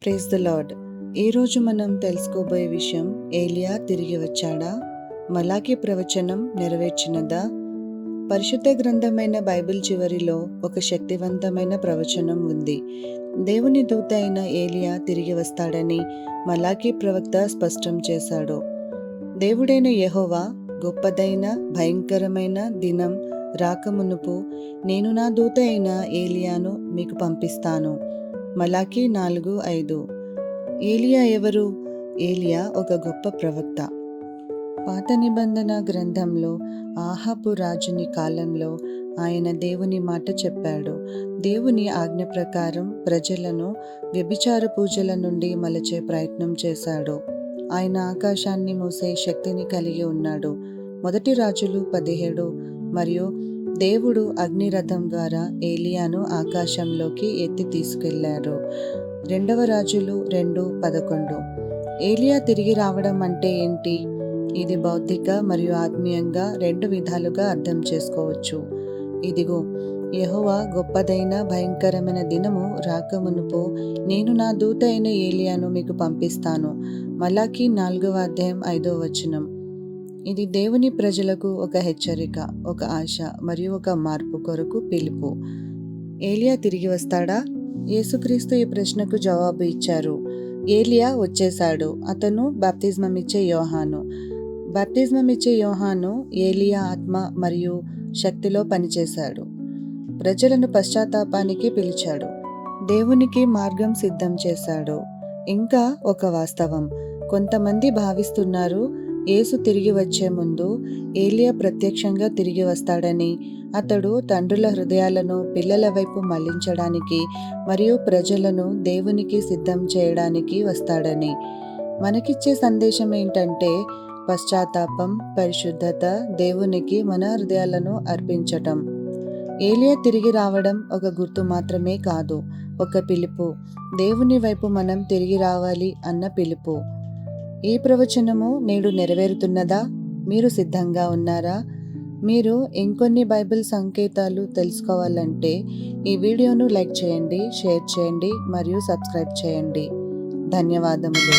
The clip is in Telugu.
Praise the lord. ఈరోజు మనం తెలుసుకోబోయే విషయం, ఏలియా తిరిగి వచ్చాడా? మలాకి ప్రవచనం నెరవేర్చినదా? పరిశుద్ధ గ్రంథమైన బైబిల్ చివరిలో ఒక శక్తివంతమైన ప్రవచనం ఉంది. దేవుని దూత అయిన ఏలియా తిరిగి వస్తాడని మలాకి ప్రవక్త స్పష్టం చేశాడు. దేవుడైన యెహోవా గొప్పదైన భయంకరమైన దినం రాకమునుపు నేను నా దూత అయిన ఏలియాను మీకు పంపిస్తాను. మలాకి 4:5. ఏలియా ఎవరు? ఏలియా ఒక గొప్ప ప్రవక్త. పాత నిబంధన గ్రంథంలో ఆహాబు రాజుని కాలంలో ఆయన దేవుని మాట చెప్పాడు. దేవుని ఆజ్ఞ ప్రకారం ప్రజలను వ్యభిచార పూజల నుండి మలచే ప్రయత్నం చేశాడు. ఆయన ఆకాశాన్ని మూసే శక్తిని కలిగి ఉన్నాడు. మొదటి రాజులు 17 మరియు దేవుడు అగ్నిరథం ద్వారా ఏలియాను ఆకాశంలోకి ఎత్తి తీసుకెళ్లారు. రెండవ రాజులు 2:11. ఏలియా తిరిగి రావడం అంటే ఏంటి? ఇది భౌతిక మరియు ఆత్మీయంగా రెండు విధాలుగా అర్థం చేసుకోవచ్చు. ఇదిగో, యెహోవా గొప్పదైన భయంకరమైన దినము రాకమునుపు నేను నా దూత అయిన ఏలియాను మీకు పంపిస్తాను. మలాకి 4:5. ఇది దేవుని ప్రజలకు ఒక హెచ్చరిక, ఒక ఆశ మరియు ఒక మార్పు కొరకు పిలుపు. ఏలియా తిరిగి వస్తాడా? యేసుక్రీస్తు ఈ ప్రశ్నకు జవాబు ఇచ్చారు. ఏలియా వచ్చేశాడు. అతను బాప్తిజమం ఇచ్చే యోహాను. బాప్తిజమం ఇచ్చే యోహాను ఏలియా ఆత్మ మరియు శక్తిలో పనిచేశాడు. ప్రజలను పశ్చాత్తాపానికి పిలిచాడు. దేవునికి మార్గం సిద్ధం చేశాడు. ఇంకా ఒక వాస్తవం, కొంతమంది భావిస్తున్నారు యేసు తిరిగి వచ్చే ముందు ఏలియా ప్రత్యక్షంగా తిరిగి వస్తాడని, అతడు తండ్రుల హృదయాలను పిల్లల వైపు మళ్లించడానికి మరియు ప్రజలను దేవునికి సిద్ధం చేయడానికి వస్తాడని. మనకిచ్చే సందేశం ఏంటంటే పశ్చాత్తాపం, పరిశుద్ధత, దేవునికి మన హృదయాలను అర్పించటం. ఏలియా తిరిగి రావడం ఒక గుర్తు మాత్రమే కాదు, ఒక పిలుపు. దేవుని వైపు మనం తిరిగి రావాలి అన్న పిలుపు. ఈ ప్రవచనము నేడు నెరవేరుతున్నదా? మీరు సిద్ధంగా ఉన్నారా? మీరు ఇంకొన్ని బైబిల్ సంకేతాలు తెలుసుకోవాలంటే ఈ వీడియోను లైక్ చేయండి, షేర్ చేయండి మరియు సబ్స్క్రైబ్ చేయండి. ధన్యవాదములు.